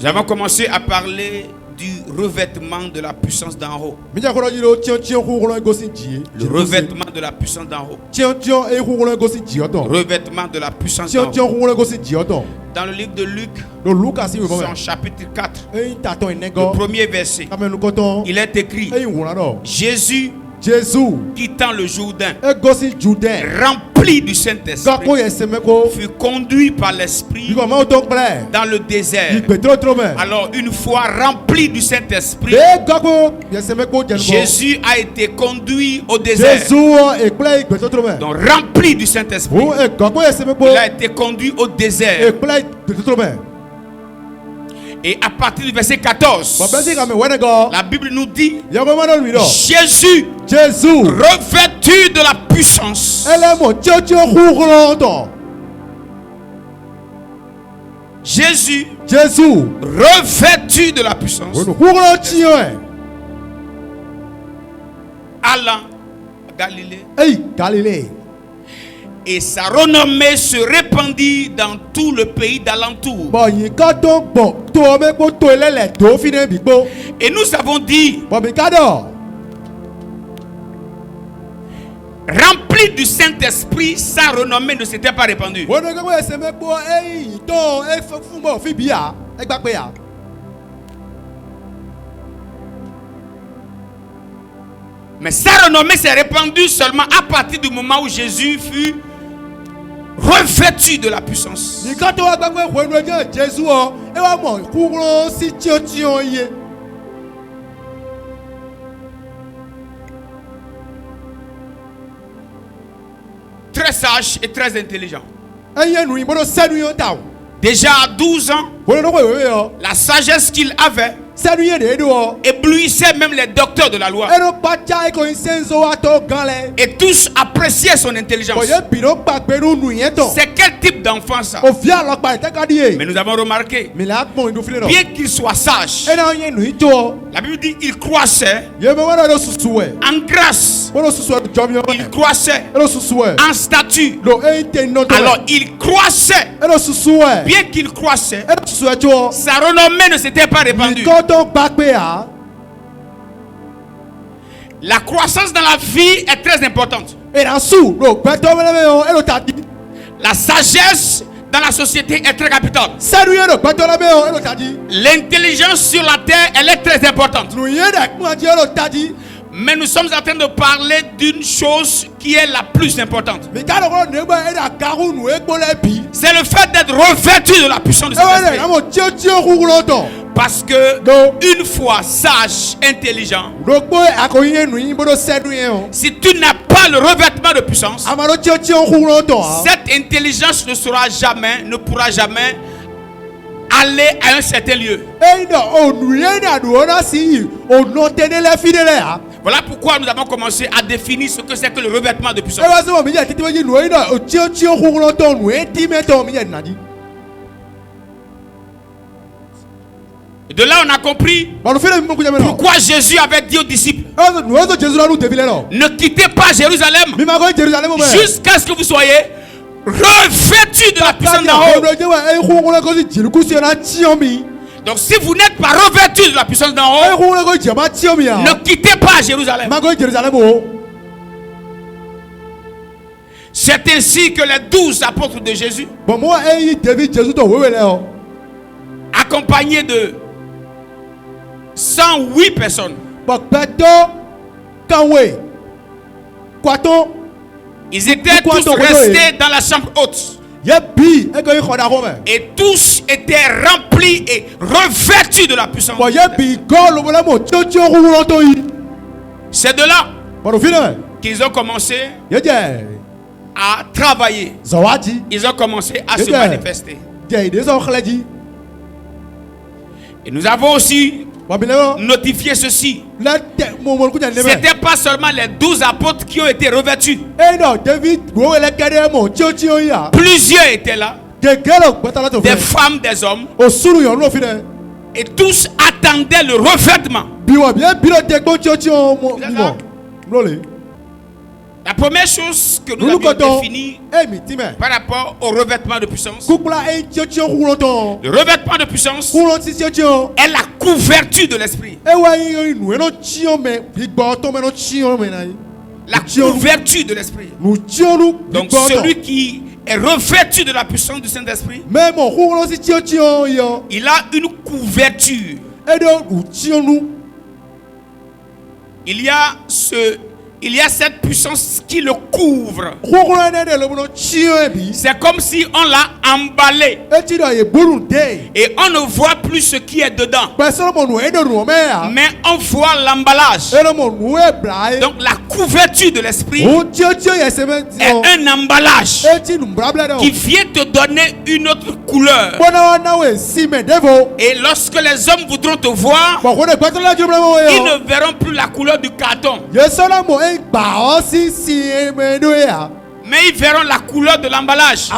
Nous avons commencé à parler du revêtement de la puissance d'en haut. Le revêtement de la puissance d'en haut. Revêtement de la puissance d'en haut. Dans le livre de Luc, son chapitre 4, le premier verset, il est écrit: Jésus quittant le Jourdain, rempli du Saint-Esprit, fut conduit par l'Esprit dans le désert. Alors, une fois rempli du Saint-Esprit, Jésus a été conduit au désert. Donc, rempli du Saint-Esprit, il a été conduit au désert. Et à partir du verset 14, la Bible nous dit: Jésus, revêtu de la puissance. Jésus, revêtu de la puissance, allant à Galilée. Et sa renommée se répandit dans tout le pays d'alentour. Et nous avons dit, rempli du Saint-Esprit, sa renommée ne s'était pas répandue. Mais sa renommée s'est répandue seulement à partir du moment où Jésus fut revêtu de la puissance. Très sage et très intelligent. Déjà à 12 ans, la sagesse qu'il avait éblouissait même les docteurs de la loi. Et tous appréciaient son intelligence. C'est quel type d'enfant ça? Mais nous avons remarqué, bien qu'il soit sage, la Bible dit il croissait en grâce, il croissait en statut. Alors il croissait, bien qu'il croissait, sa renommée ne s'était pas répandue. La croissance dans la vie est très importante. La sagesse dans la société est très capitale. L'intelligence sur la terre, elle est très importante. Mais nous sommes en train de parler d'une chose qui est la plus importante. C'est le fait d'être revêtu de la puissance de Saint-Esprit. Parce que une fois sage, intelligent, si tu n'as pas le revêtement de puissance, cette intelligence ne pourra jamais aller à un certain lieu. Voilà pourquoi nous avons commencé à définir ce que c'est que le revêtement de puissance. Et de là on a compris pourquoi Jésus avait dit aux disciples: ne quittez pas Jérusalem jusqu'à ce que vous soyez revêtus de la puissance d'en haut. Donc si vous n'êtes pas revêtus de la puissance d'en haut, ne quittez pas Jérusalem. C'est ainsi que les 12 apôtres de Jésus, accompagnés de 108 personnes, ils étaient tous restés dans la chambre haute. Et tous étaient remplis et revêtus de la puissance. C'est de là qu'ils ont commencé à travailler. Ils ont commencé à se manifester. Et nous avons aussi notifié ceci. C'était pas seulement les 12 apôtres qui ont été revêtus. Plusieurs étaient là. Des femmes, des hommes. Et tous attendaient le revêtement. La première chose que nous avons définie par rapport au revêtement de puissance, le revêtement de puissance est la couverture de l'esprit. La couverture de l'esprit. Donc celui qui est revêtu de la puissance du Saint-Esprit, il a une couverture. Il y a cette puissance qui le couvre. C'est comme si on l'a emballé et on ne voit plus ce qui est dedans, mais on voit l'emballage. Donc la couverture de l'esprit est un emballage qui vient te donner une autre couleur. Et lorsque les hommes voudront te voir, ils ne verront plus la couleur du carton, mais ils verront la couleur de l'emballage.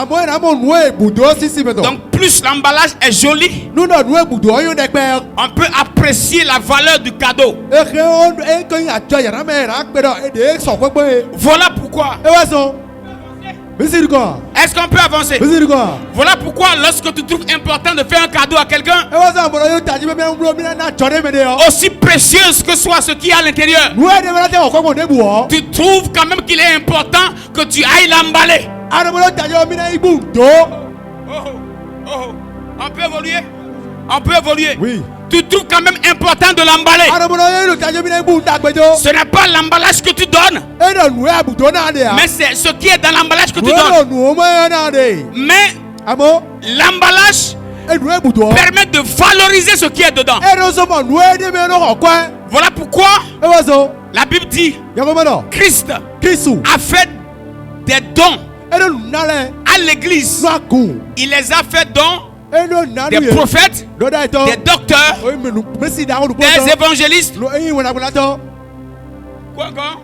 Donc plus l'emballage est joli, on peut apprécier la valeur du cadeau. Voilà pourquoi. Est-ce qu'on peut avancer? Voilà pourquoi lorsque tu trouves important de faire un cadeau à quelqu'un, aussi précieuse que soit ce qui est à l'intérieur, tu trouves quand même qu'il est important que tu ailles l'emballer. On peut évoluer? On peut évoluer? Oui. Tu trouves quand même important de l'emballer. Ce n'est pas l'emballage que tu donnes, mais c'est ce qui est dans l'emballage que tu donnes. Mais l'emballage permet de valoriser ce qui est dedans. Voilà pourquoi la Bible dit Christ a fait des dons à l'église. Il les a fait dons des prophètes, des docteurs, des évangélistes. Quoi encore?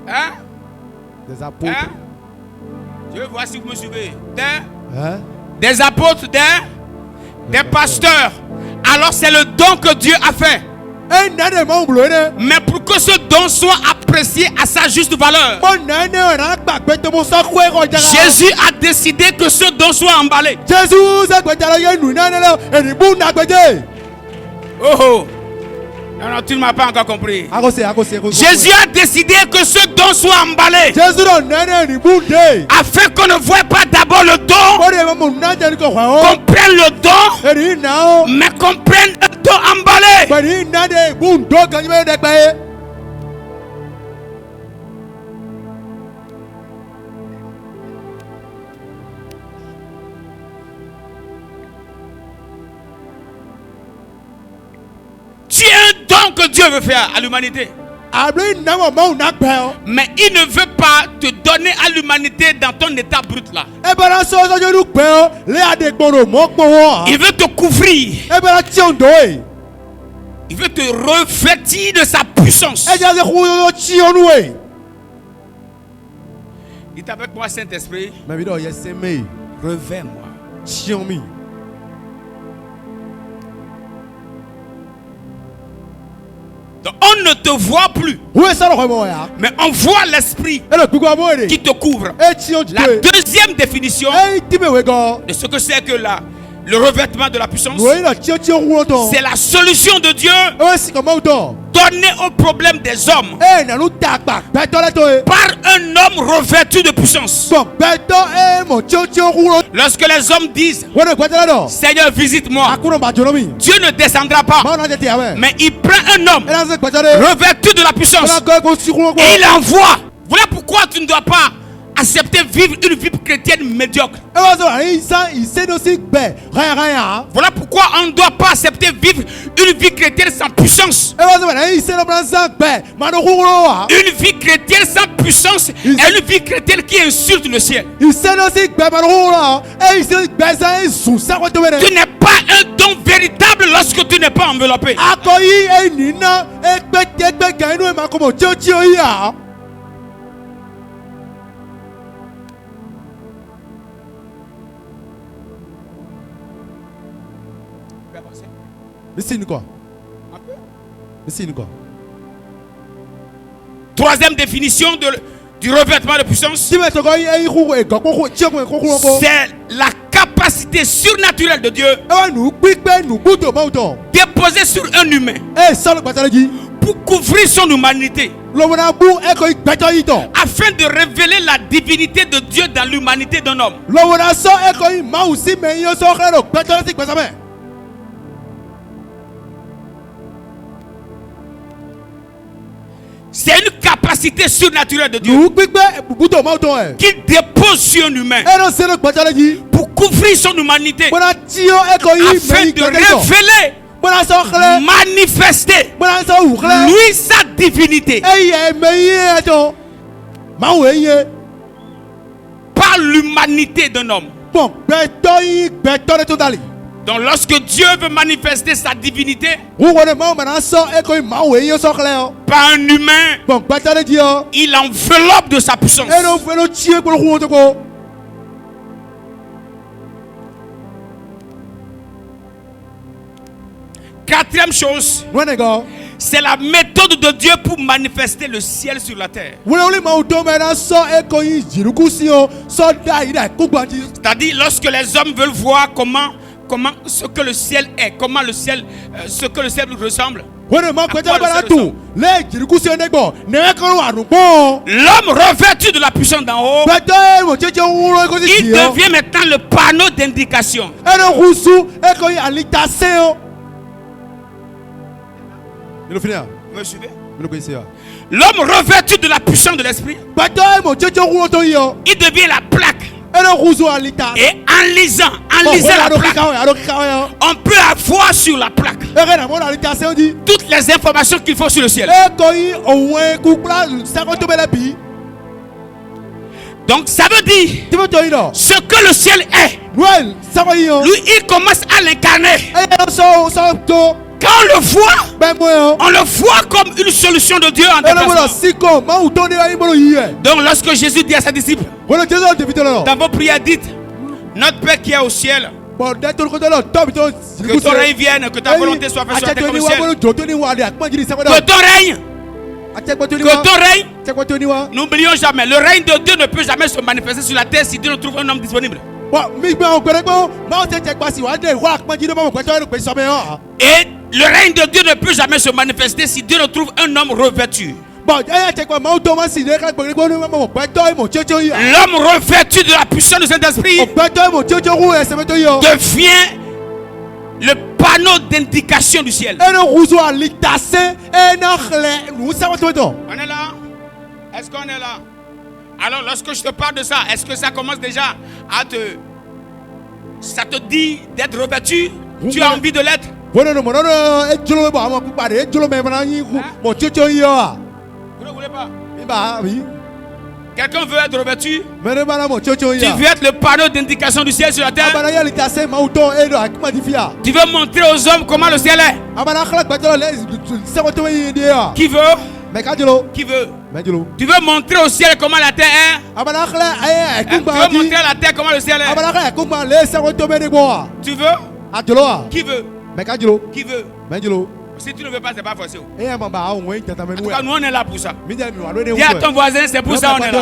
Hein? Des apôtres. Hein? Je veux voir si vous me suivez. Des apôtres, des pasteurs. Alors c'est le don que Dieu a fait. Mais pour que ce don soit apprécié à sa juste valeur, Jésus a décidé que ce don soit emballé. Oh, non, tu ne m'as pas encore compris. Jésus a décidé que ce don soit emballé, afin qu'on ne voit pas d'abord le don, qu'on prenne le don, mais qu'on prenne le don emballé. Tu es un don que Dieu veut faire à l'humanité. Mais il ne veut pas te donner à l'humanité dans ton état brut là. Il veut te couvrir. Il veut te revêtir de sa puissance. Dites avec moi, Saint-Esprit, revêt-moi. Donc on ne te voit plus, mais on voit l'esprit qui te couvre. La deuxième définition de ce que c'est que le revêtement de la puissance, c'est la solution de Dieu donnée au problème des hommes par un homme revêtu de puissance. Lorsque les hommes disent Seigneur, visite-moi, Dieu ne descendra pas, mais il prend un homme revêtu de la puissance et il envoie. Voilà pourquoi tu ne dois pas accepter vivre une vie chrétienne médiocre. Voilà pourquoi on ne doit pas accepter vivre une vie chrétienne sans puissance. Une vie chrétienne sans puissance est une vie chrétienne qui insulte le ciel. Tu n'es pas un don véritable lorsque tu n'es pas enveloppé. Troisième définition du revêtement de puissance, c'est la capacité surnaturelle de Dieu déposée sur un humain pour couvrir son humanité, afin de révéler la divinité de Dieu dans l'humanité d'un homme. C'est une capacité surnaturelle de Dieu qui dépose sur un humain pour couvrir son humanité, afin de révéler, manifester lui sa divinité par l'humanité d'un homme. Donc lorsque Dieu veut manifester sa divinité par un humain, il enveloppe de sa puissance. Quatrième chose, c'est la méthode de Dieu pour manifester le ciel sur la terre. C'est-à-dire lorsque les hommes veulent voir comment ce que le ciel est, comment le ciel, ce que le ciel ressemble. L'homme revêtu de la puissance d'en haut, il devient maintenant le panneau d'indication. Vous me suivez? L'homme revêtu de la puissance de l'esprit, il devient la plaque. Et en lisant la plaque, on peut avoir sur la plaque toutes les informations qu'il faut sur le ciel. Donc ça veut dire ce que le ciel est, lui il commence à l'incarner. Quand on le voit comme une solution de Dieu en déplacement. Donc lorsque Jésus dit à ses disciples, dans vos prières dites, notre Père qui est au ciel, que ton règne vienne, que ta volonté soit faite sur la terre comme au ciel. Que ton règne, n'oublions jamais, le règne de Dieu ne peut jamais se manifester sur la terre si Dieu ne trouve un homme disponible. Et le règne de Dieu ne peut jamais se manifester si Dieu ne trouve un homme revêtu. L'homme revêtu de la puissance du Saint-Esprit devient le panneau d'indication du ciel. On est là? Est-ce qu'on est là? Alors lorsque je te parle de ça, est-ce que ça commence déjà à ça te dit d'être revêtu? Tu as envie de l'être? Vous ne voulez pas? Oui. Quelqu'un veut être revêtu? Tu veux être le panneau d'indication du ciel sur la terre? Tu veux montrer aux hommes comment le ciel est? Qui veut? Qui veut? Tu veux montrer au ciel comment la terre est? Tu veux montrer à la terre comment le ciel est? Tu veux? Qui veut? Qui veut? Si tu ne veux pas, c'est pas forcé. En tout cas, nous on est là pour ça. Dis à ton voisin, c'est pour ça on est là.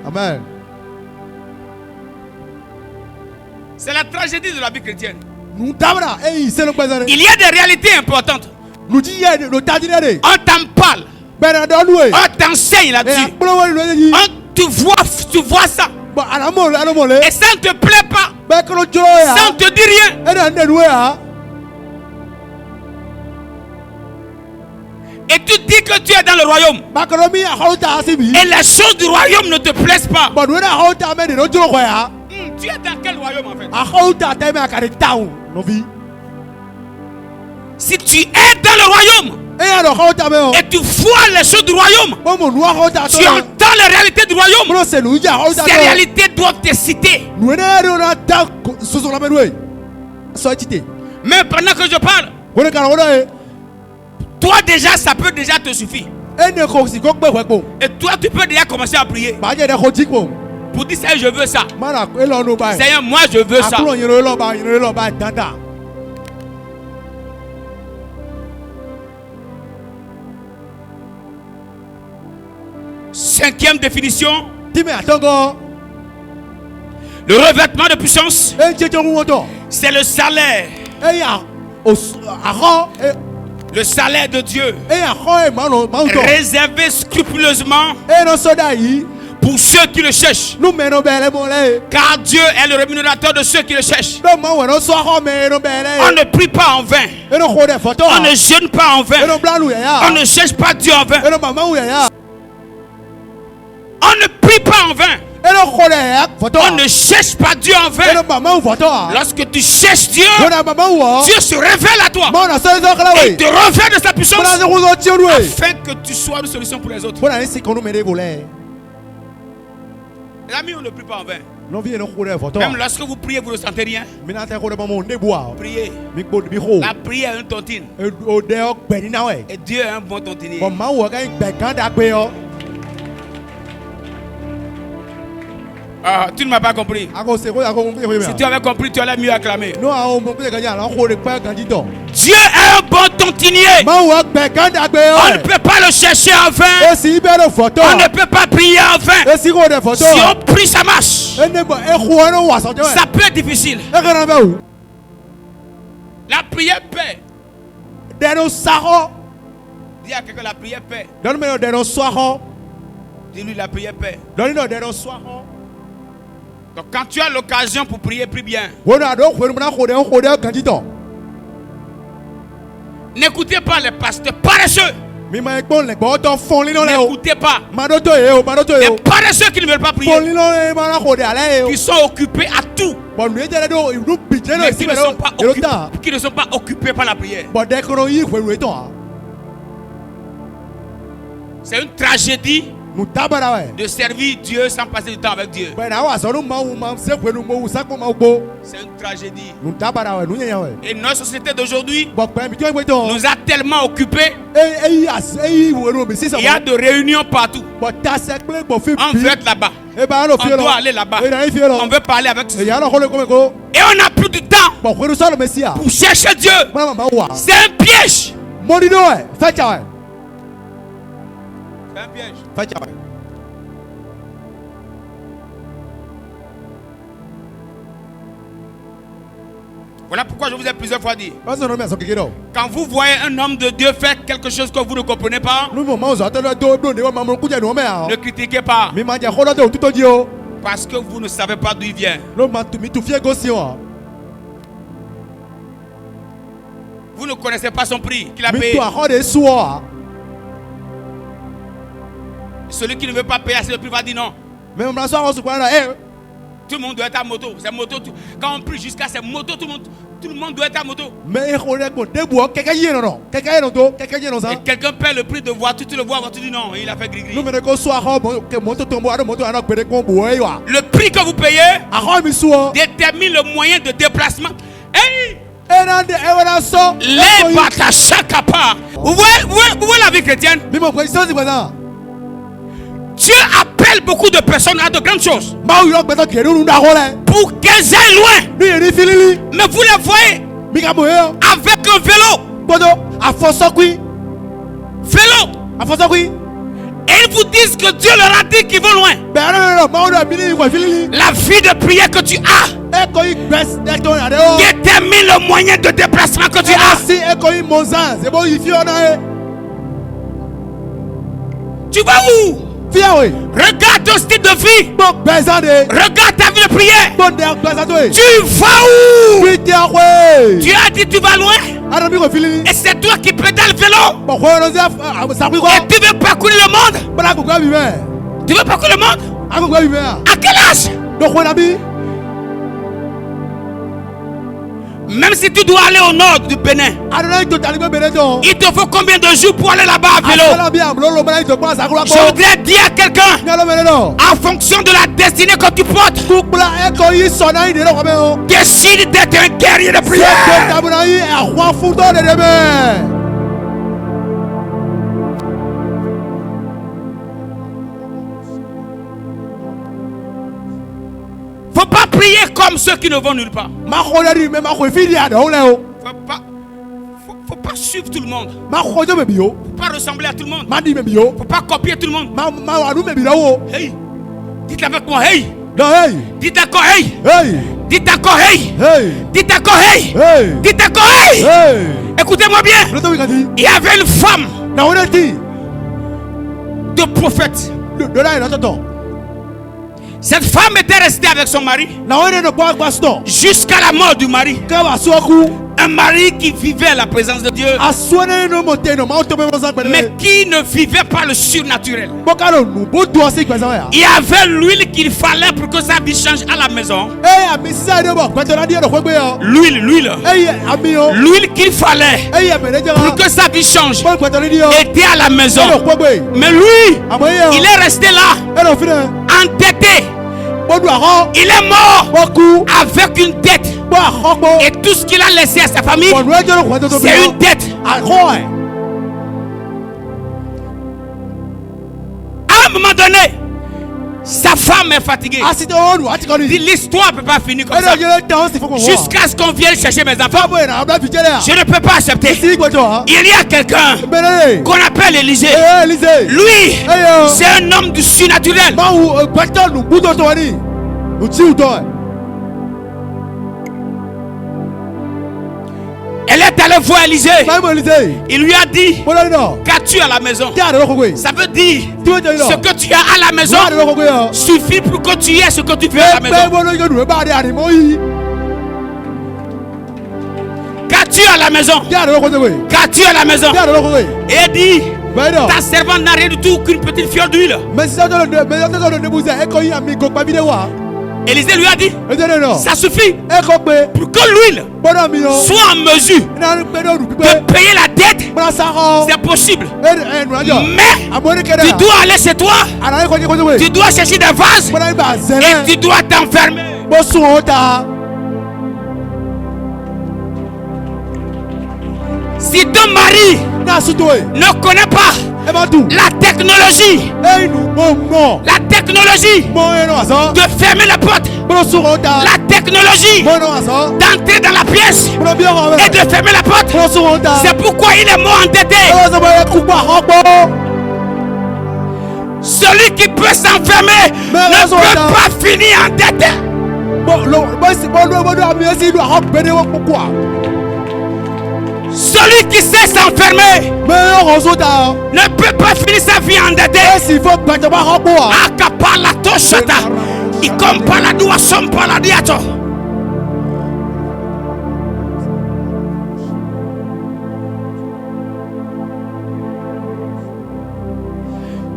Amen. C'est la tragédie de la vie chrétienne. Il y a des réalités importantes. On t'en parle. On t'enseigne là-dessus. Tu vois ça. Et ça ne te plaît pas. Ça ne te dit rien. Et tu dis que tu es dans le royaume. Et les choses du royaume ne te plaisent pas. Tu es dans quel royaume en fait? Si tu es dans le royaume et tu vois les choses du royaume, tu entends les réalités du royaume, ces réalités doivent te citer. Mais pendant que je parle, toi déjà ça peut déjà te suffire. Et toi tu peux déjà commencer à prier pour dire Seigneur je veux ça. Seigneur moi je veux ça. Ce 5e définition. Le revêtement de puissance, c'est le salaire. Le salaire de Dieu, réservé scrupuleusement pour ceux qui le cherchent. Car Dieu est le rémunérateur de ceux qui le cherchent. On ne prie pas en vain. On ne jeûne pas en vain. On ne cherche pas Dieu en vain. On ne prie pas en vain. On ne cherche pas Dieu en vain. Lorsque tu cherches Dieu, Dieu se révèle à toi. Et il te revêt de sa puissance afin que tu sois une solution pour les autres. L'ami, on ne prie pas en vain. Même lorsque vous priez, vous ne sentez rien. Priez. La prière est une tontine. Et Dieu est un bon tontinier. Ah, tu ne m'as pas compris. Si tu avais compris, tu allais mieux acclamer. Dieu est un bon tontinier. On ne peut pas le chercher en vain. On ne peut pas prier en vain. Si on prie, ça marche. Ça peut être difficile. La prière paie. Dis à quelqu'un, la prière paie. Dis-lui, la prière paie. Donc quand tu as l'occasion pour prier, prie bien. N'écoutez pas les pasteurs paresseux. N'écoutez pas les paresseux qui ne veulent pas prier, qui sont occupés à tout, mais qui ne sont pas occupés par la prière. C'est une tragédie de servir Dieu sans passer du temps avec Dieu. C'est une tragédie. Et notre société d'aujourd'hui nous a tellement occupés. Il y a de réunions partout. On veut être là-bas. On doit aller là-bas. On veut parler avec ceux. Et on n'a plus de temps pour chercher Dieu. C'est un piège. C'est un piège. Voilà pourquoi je vous ai plusieurs fois dit. Quand vous voyez un homme de Dieu faire quelque chose que vous ne comprenez pas, ne critiquez pas. Parce que vous ne savez pas d'où il vient. Vous ne connaissez pas son prix qu'il a payé. Celui qui ne veut pas payer assez le prix va dire non. Tout le monde doit être à moto. C'est moto. Quand on prie jusqu'à ces motos, tout le monde doit être à moto. Et quelqu'un paie le prix de voiture, tu le vois, tu dis non, il a fait gris-gris. Le prix que vous payez détermine le moyen de déplacement. Hey! Les batachakapa. Vous voyez la vie chrétienne? Dieu appelle beaucoup de personnes à de grandes choses pour qu'elles aillent loin. Mais vous les voyez avec un vélo. Et ils vous disent que Dieu leur a dit qu'ils vont loin. La vie de prière que tu as détermine le moyen de déplacement que tu as. Tu vas où? Regarde ton style de vie. Regarde ta vie de prière. Tu vas où? Tu as dit tu vas loin. Et c'est toi qui pédales le vélo. Et tu veux parcourir le monde. Tu veux parcourir le monde? À quel âge? Même si tu dois aller au nord du Bénin, il te faut combien de jours pour aller là-bas à vélo? Je voudrais dire à quelqu'un, en fonction de la destinée que tu portes, décide d'être un guerrier de prière. Faut pas prier comme ceux qui ne vont nulle part. Faut pas suivre tout le monde. Faut pas ressembler à tout le monde. Faut pas copier tout le monde. Hey, dites avec moi, hey. Dites encore hey. Dites encore hey. Dites encore hey. Dites encore hey. Écoutez-moi bien. Il y avait une femme de prophète. Cette femme était restée avec son mari jusqu'à la mort du mari. Un mari qui vivait à la présence de Dieu, mais qui ne vivait pas le surnaturel. Il y avait l'huile qu'il fallait pour que sa vie change à la maison. L'huile qu'il fallait pour que sa vie change était à la maison. Mais lui, il est resté là, entêté. Il est mort avec une dette. Et tout ce qu'il a laissé à sa famille, c'est une dette. À un moment donné, sa femme est fatiguée. L'histoire ne peut pas finir comme ça. Jusqu'à ce qu'on vienne chercher mes enfants. Je ne peux pas accepter. Il y a quelqu'un qu'on appelle Élisée. Lui, c'est un homme du surnaturel. Elle est allée voir Élisée. Il lui a dit, qu'as-tu à la maison? Ça veut dire, ce que tu as à la maison suffit pour que tu aies ce que tu veux à la maison. Qu'as-tu à la maison? Qu'as-tu à la maison? Et elle dit, ta servante n'a rien du tout qu'une petite fiole d'huile. Élisée lui a dit, ça suffit pour que l'huile soit en mesure de payer la dette. C'est possible. Mais tu dois aller chez toi, tu dois chercher des vases et tu dois t'enfermer. Si ton mari ne connaît pas la technologie de fermer la porte, la technologie d'entrer dans la pièce et de fermer la porte, c'est pourquoi il est mort endetté. Celui qui peut s'enfermer ne peut pas finir endetté. Celui qui sait s'enfermer ne peut pas finir sa vie endetté. Akapalato shata. Ikompaladua sompaladiato.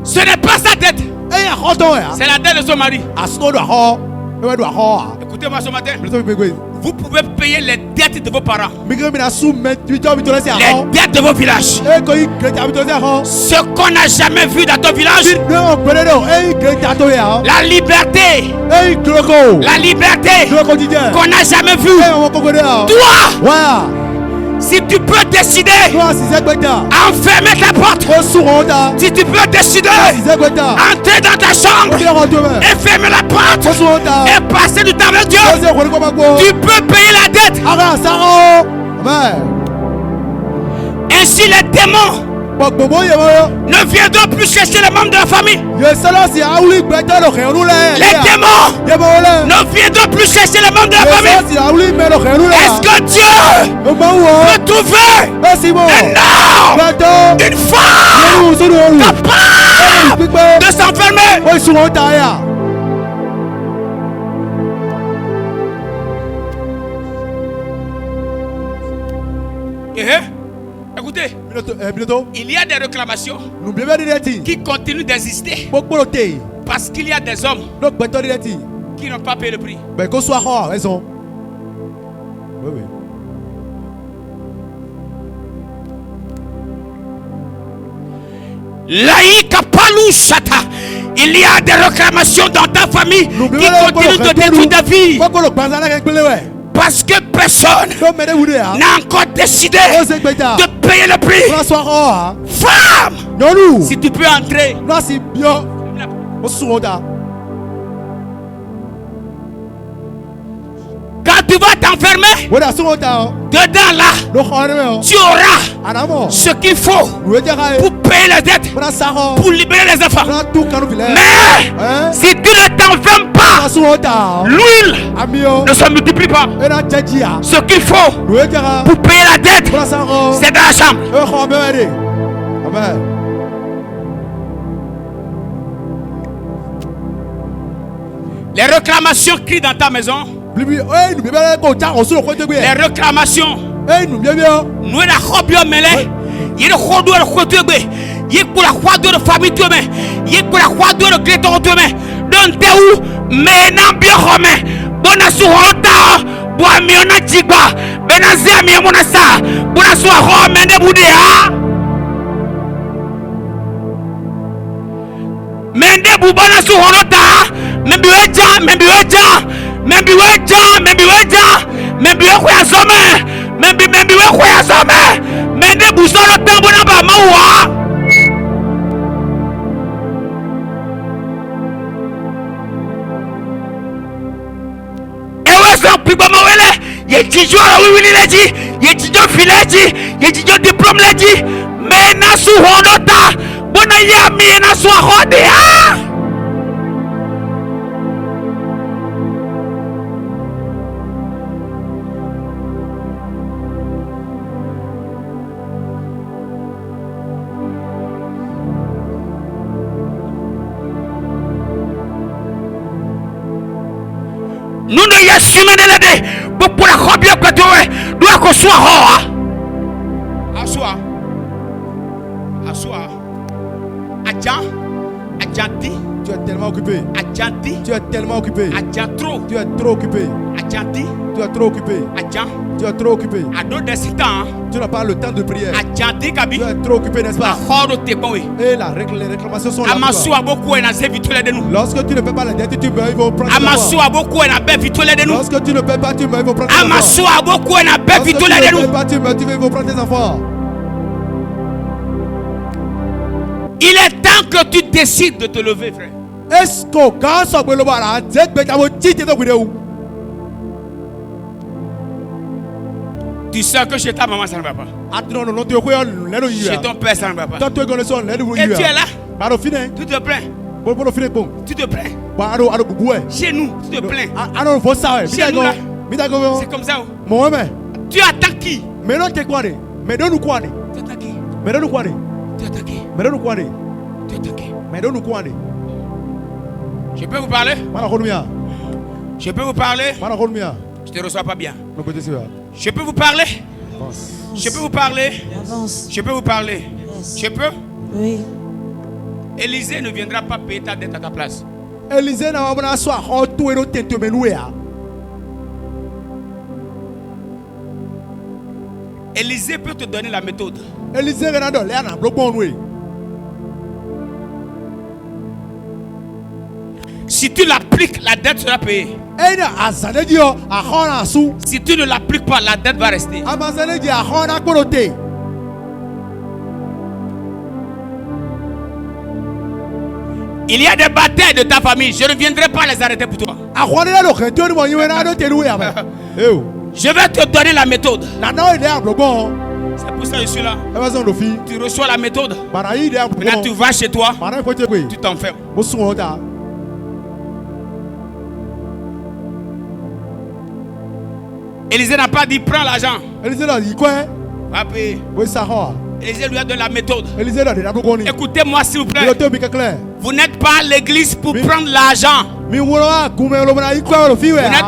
Ce n'est pas sa dette. C'est la dette de son mari. Écoutez-moi ce matin. Vous pouvez payer les dettes de vos parents, les dettes de vos villages. Ce qu'on n'a jamais vu dans ton village, la liberté qu'on n'a jamais vue. Toi, si tu peux décider enfermer ta porte, si tu peux décider entrer dans ta chambre et fermer la porte et passer du temps avec Dieu, tu peux payer la dette. Ainsi les démons ne viendront plus chercher les membres de la famille. Les démons ne viendront plus chercher les membres de la famille. Est-ce que Dieu peut trouver un homme, une femme capable de s'enfermer? Écoutez, il y a des réclamations qui continuent d'exister parce qu'il y a des hommes qui n'ont pas payé le prix. Il y a des réclamations dans ta famille qui continuent de détruire ta vie. Parce que personne n'a encore décidé de payer le prix. Femme, si tu peux entrer. Quand tu vas t'enfermer, payer. Dedans là, tu auras ce qu'il faut pour payer les dettes, pour libérer les enfants. Mais si tu ne t'enfermes pas, l'huile ne se multiplie pas. Ce qu'il faut pour payer la dette, c'est dans la chambre. Amen. Les réclamations crient dans ta maison. Les réclamations. Nous la robio mele. Il rodo le khotebe. Il pour la khwado de famille tu mais. Il pour la khwado de gréton tu mais. Don te où mais na bio rome. Bona suhota. Boa miona jigba. Benazia mi mona sa. Bona suho mende budea. Mende bubana suhota. Membiweja mende busolo tambo na ba mawa. Ewe so pipa mawele ye tijo la wiwili leji ye tijo fileji ye tijo diplôme leji me na suhonota bona ya mi na suhode ha. Nous ne y assumons pas pour la robie que tu es. Doit qu'on soit roi. Assois. Adjanti. Tu es tellement occupé. Adjanti. Tu es tellement occupé. Adjantro. Tu es trop occupé. Adjanti. Tu es trop occupé. Adjan. Tu es trop occupé. Tu n'as pas le temps de prière. Adjanti kabi. Tu es trop occupé, n'est-ce pas? Et les réclamations sont là. Lorsque tu ne peux pas les dettes, tu meurs, ils vont prendre ta Lorsque tu ne peux pas, tu meurs, ils vont prendre tes enfants. Lorsque tu ne peux pas, tu meurs, ils vont prendre tes enfants. Il est temps que tu décides de te lever, frère. Est-ce que quand ça peut le voir, tu sais que chez ta maman ça ne va pas. Chez ton père ça ne va pas. Et tu es là. Tu te plains. Tu te plains. Chez nous, tu te plains. Chez nous là. C'est comme ça. Tu attaques qui? Tu attaques qui? Tu attaques. Je peux vous parler? Je peux vous parler? Je te reçois pas bien. Je peux vous parler? Je peux vous parler? Je peux vous parler? Je peux? Oui. Élisée ne viendra pas payer ta dette à ta place. Élisée peut te donner la méthode. Si tu l'appliques, la dette sera payée. Si tu ne l'appliques pas, la dette va rester. Il y a des batailles de ta famille. Je ne viendrai pas les arrêter pour toi. Je vais te donner la méthode. C'est pour ça que je suis là. Tu reçois la méthode. Maintenant tu vas chez toi. Tu t'enfermes. Élisée n'a pas dit prends l'argent. Va payer. Élisée lui a donné la méthode. Écoutez-moi s'il vous plaît. Vous n'êtes pas à l'église pour prendre l'argent. Vous n'êtes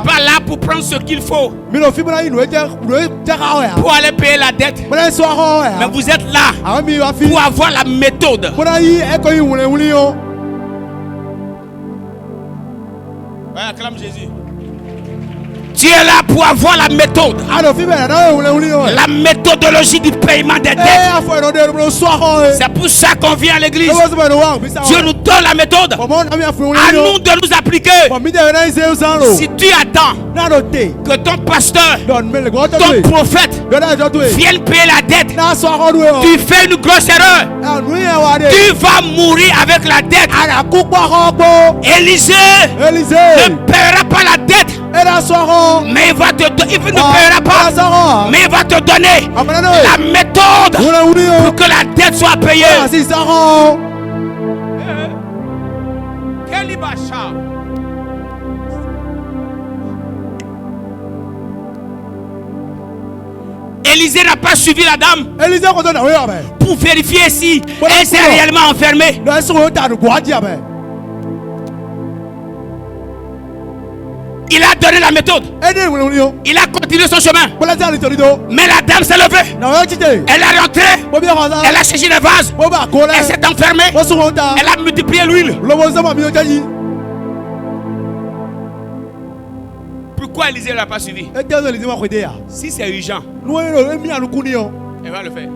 pas là pour prendre ce qu'il faut pour aller payer la dette. Mais vous êtes là pour avoir la méthode. Ouais, acclame Jésus. Tu es là pour avoir la méthode. La méthodologie du paiement des dettes. C'est pour ça qu'on vient à l'église. Dieu nous donne la méthode. À nous de nous appliquer. Si tu attends que ton pasteur, ton prophète vienne payer la dette, tu fais une grosse erreur. Tu vas mourir avec la dette. Élisée ne paiera pas la dette. Mais il va te donner, il ne paiera pas. Mais il va te donner la méthode pour que la dette soit payée. Élisée n'a pas suivi la dame pour vérifier si elle s'est réellement enfermée. Il a donné la méthode. Il a continué son chemin. Mais la dame s'est levée. Elle est rentrée. Elle a cherché les vases. Elle s'est enfermée. Elle a multiplié l'huile. Pourquoi Élisée ne l'a pas suivi? Si c'est urgent, elle va le faire.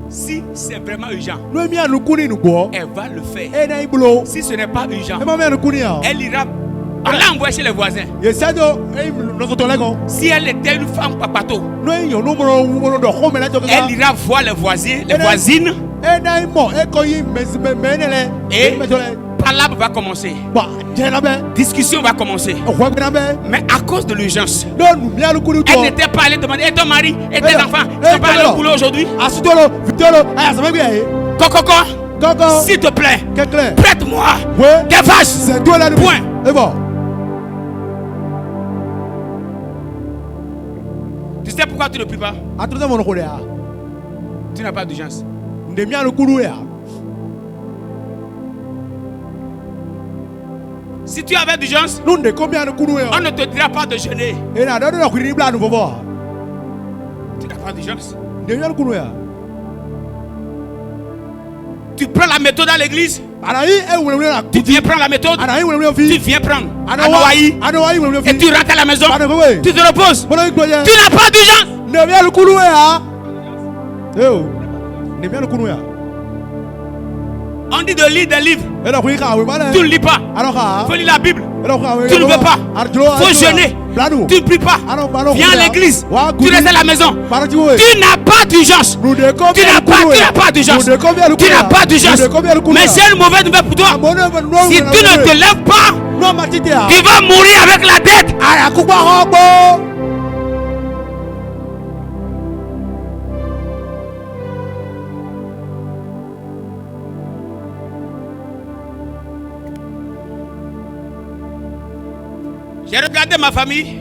Si c'est vraiment urgent, elle va le faire. Si ce n'est pas urgent, elle ira. On l'a envoyé chez les voisins. Si elle était une femme papato, elle ira voir les voisins, les voisines. Et palabre va commencer. Discussion va commencer. Mais à cause de l'urgence, elle n'était pas allée demander: et ton mari et tes enfants, ils sont pas allés au boulot aujourd'hui? Coco, s'il te plaît, prête-moi des vaches. Point. Tu sais pourquoi tu ne pries pas? Tu n'as pas d'urgence. Si tu avais d'urgence, on ne te dira pas de jeûner. Tu n'as pas d'urgence. Tu prends la méthode à l'église. Tu viens prendre la méthode. Tu viens prendre Anoaï. Et tu rentres à la maison. Tu te reposes. Tu n'as pas d'urgence. On dit de lire des livres. Tu ne lis pas. Il faut lire la Bible. Tu ne veux pas. Il faut jeûner. Tu ne pries pas. Viens à l'église. Tu restes à la maison. Tu n'as pas d'urgence. Tu n'as pas d'urgence. Tu n'as pas d'urgence. Mais j'ai une mauvaise nouvelle pour toi. Si tu ne te lèves pas, tu vas mourir avec la dette. J'ai regardé ma famille.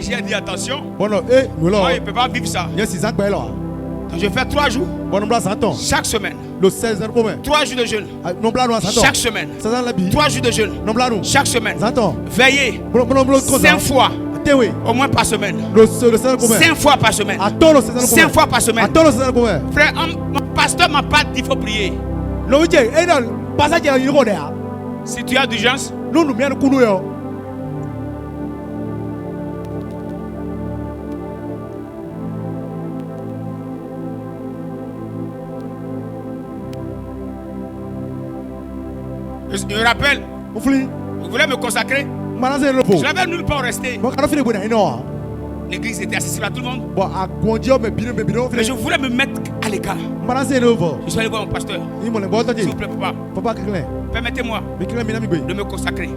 J'ai dit attention. Moi, je ne peux pas vivre ça. Donc je fais 3 jours. Chaque semaine. 3 jours de jeûne. Chaque semaine. 3 jours de jeûne. Chaque semaine. Veillez 5 fois. Au moins par semaine. 5 fois par semaine. 5 fois par semaine. Frère, mon pasteur m'a pas dit qu'il faut prier. Si tu as d'urgence, je me rappelle, vous voulez me consacrer? Je n'avais nulle part rester. L'église était accessible à tout le monde. Mais je voulais me mettre à l'écart. Je suis allé voir mon pasteur. S'il vous plaît, papa, permettez-moi de me consacrer.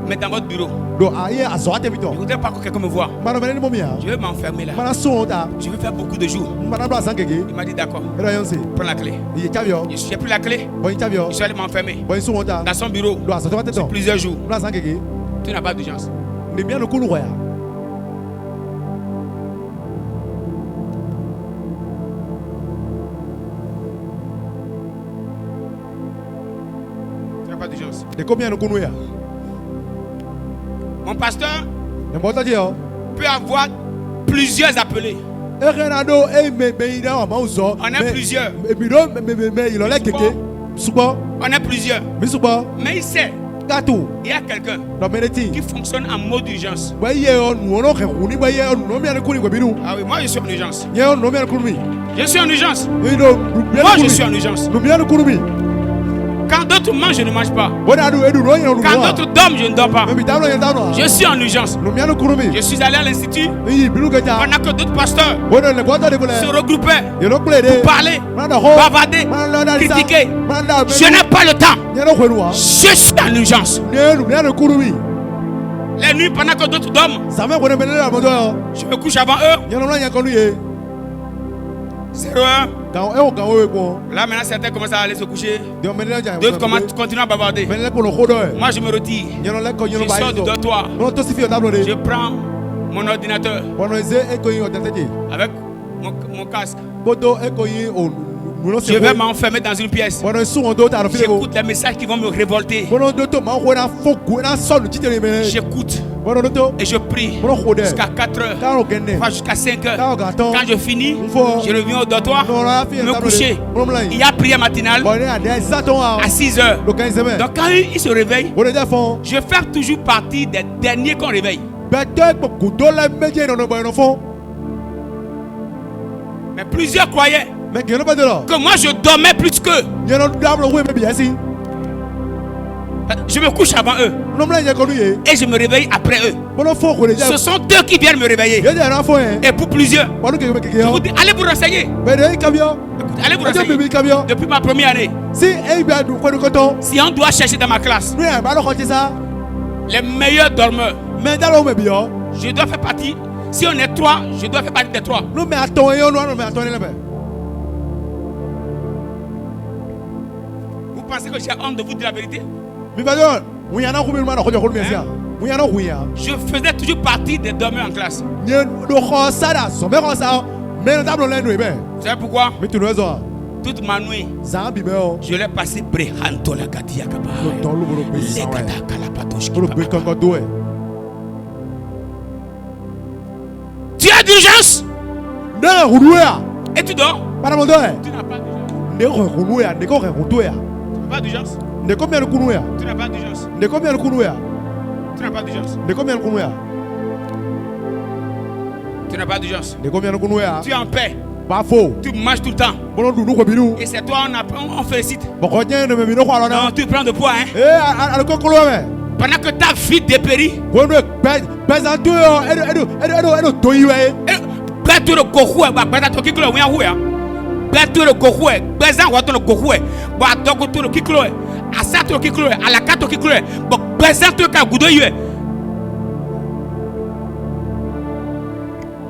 Mais dans votre bureau, je ne voudrais pas que quelqu'un me voie. Je vais m'enfermer là. Je vais faire beaucoup de jours. Il m'a dit d'accord. Prends la clé. J'ai pris la clé. Je suis allé m'enfermer dans son bureau sur plusieurs jours. Tu n'as pas d'urgence. Tu n'as pas d'urgence. Mon pasteur peut avoir plusieurs appelés. On est plusieurs. On est plusieurs. Mais il sait. Il y a quelqu'un qui fonctionne en mode d'urgence. Ah oui, moi je suis en urgence. Je suis en urgence. Moi je suis en urgence. Quand d'autres d'autres mangent, je ne mange pas. Quand d'autres dorment, je ne dors pas. Je suis en urgence. Je suis allé à l'institut pendant que d'autres pasteurs se regroupaient pour parler, bavarder, critiquer. Je n'ai pas le temps. Je suis en urgence. Les nuits pendant que d'autres dorment, je me couche avant eux. 01. Là maintenant certains commencent à aller se coucher. D'autres continuent à bavarder. Moi je me retire. Je sors du dortoir. Je prends mon ordinateur avec mon casque. Je vais m'enfermer dans une pièce. J'écoute les messages qui vont me révolter. J'écoute et je prie jusqu'à 4 heures, jusqu'à 5 heures. Quand je finis, je reviens au dortoir, me coucher. Il y a prière matinale à 6 heures. Donc quand il se réveille, je fais toujours partie des derniers qu'on réveille. Mais plusieurs croyaient que moi je dormais plus qu'eux. Je me couche avant eux et je me réveille après eux. Ce sont eux qui viennent me réveiller. Et pour plusieurs, je vous dis, allez vous renseigner. Allez vous renseigner. Depuis ma première année, si on doit chercher dans ma classe les meilleurs dormeurs, je dois faire partie. Si on est 3, je dois faire partie des 3. Vous pensez que j'ai honte de vous dire la vérité? Je faisais toujours partie des dormeurs en classe. Vous savez pourquoi? Toute ma nuit, je l'ai passé Brehanto la Gadia Kaba. Tu as d'urgence? Et tu dors? Tu n'as pas d'urgence. Tu n'as pas d'urgence. Tu n'as pas d'urgence. Tu n'as pas d'urgence. Tu n'as pas d'urgence. Tu es en paix. Tu manges tout le temps. Et c'est toi on félicite. Non, tu prends de poids, hein? Pendant que ta vie dépérit.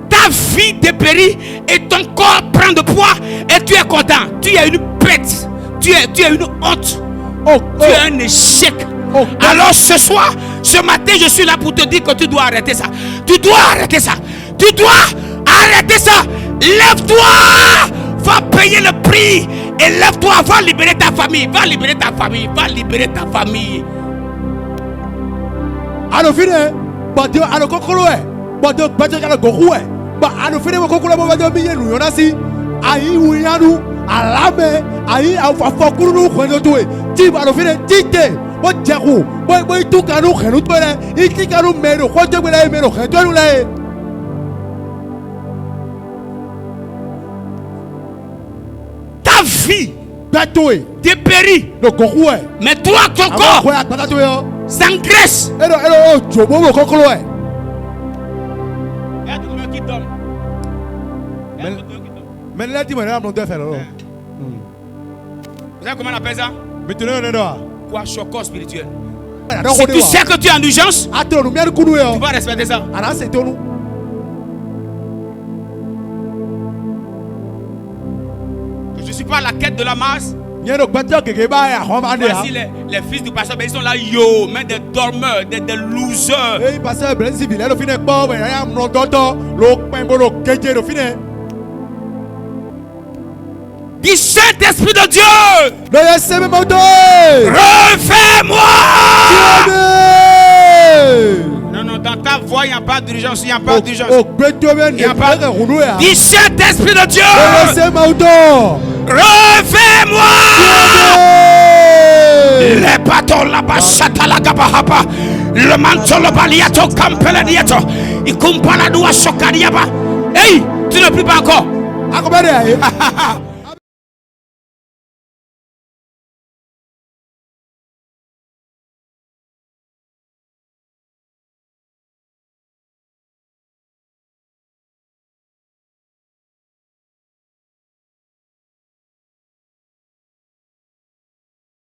Ta vie dépérit et ton corps prend de poids et tu es content. Tu es une bête. Tu es une honte. Tu es un échec. Alors ce soir, ce matin, je suis là pour te dire que tu dois arrêter ça. Tu dois arrêter ça. Tu dois arrêter ça. Lève-toi. Va payer le prix. Et lève-toi. Va libérer ta famille. Va libérer ta famille. Va libérer ta famille. Alors, fini. Alors, kokoloe. Badio, badio, kala gokuwe. Alors, fini. Kokoloe, badio, miye, nous, yonasi. Aïe, ouyanu. Alame. Aïe, afakuru, kwenotue. Tib, alors, fini. Tite. Bojaku. Boy, tu kanu, kenutue. Iti kanu, mero. Kote, bela, mero. Kentuele. Ta vie dépérit. Mais toi, ton corps s'engraisse. Mais là, tu m'as dit, vous savez comment on appelle ça? Quoi, choc spirituel. Si tu sais que tu es en urgence, tu vas respecter ça. Je ne suis pas à la quête de la masse. Voici les fils du pasteur, ils sont là, yo, mais des dormeurs, des losers. Dis Saint-Esprit de Dieu, refais-moi. Non, dans ta voix, il n'y a pas d'urgence, il n'y a pas d'urgence. Dis Saint-Esprit de Dieu, refais-moi. Les bâtons là-bas, chatalagabahaba. Le manteau, le baliato, campeladiato. Il compare la doua chocadiaba. Hey, tu ne pries pas encore.